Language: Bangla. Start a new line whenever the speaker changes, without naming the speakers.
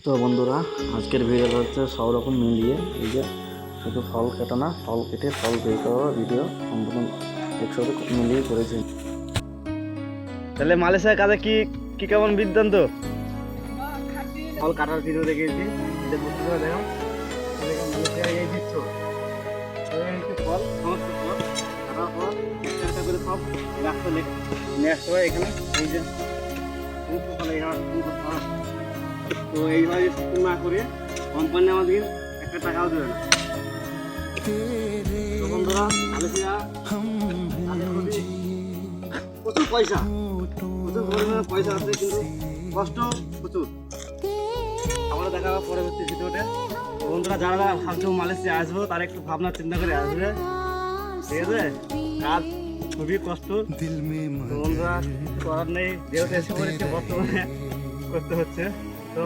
তো বন্ধুরা, আজকের ভিডিওটা হচ্ছে সব রকম মিলিয়ে এই যে শুধু ফল কাটা না, ফল কেটে ফল বের করার ভিডিও সম্পূর্ণ একসাথে মিলিয়ে করেছি। তাহলে মালয়েশিয়ার কাজে কি কি কেমন বিদ্যান্ত ফল কাটার ভিডিও দেখেছি, এটা বুঝতে পারে দেখো মালয়েশিয়ায় এই দিচ্ছ ফল সমস্ত ফল কাটার পর একটা একটা করে সব রাস্তা নেক্সট হয় এখানে এই যে সমস্ত ফল তো এইভাবে শুকনো না করে কোম্পানি আমাদের একটা টাকাও দেবে না। তো বন্ধুরা, মালয়েশিয়া প্রচুর পয়সা, প্রচুর পরিমাণে পয়সা আছে, কিন্তু কষ্ট প্রচুর। আমরা দেখা হবে পরবর্তী ভিডিওতে। বন্ধুরা, যারা যারা ভাবছো মালয়েশিয়া আসবো তারা একটু ভাবনা চিন্তা করে আসবে, ঠিক আছে? কাজ খুবই কষ্ট। তো বন্ধুরা, করার নেই, যেহেতু এসে পড়েছে বর্তমানে করতে হচ্ছে। তো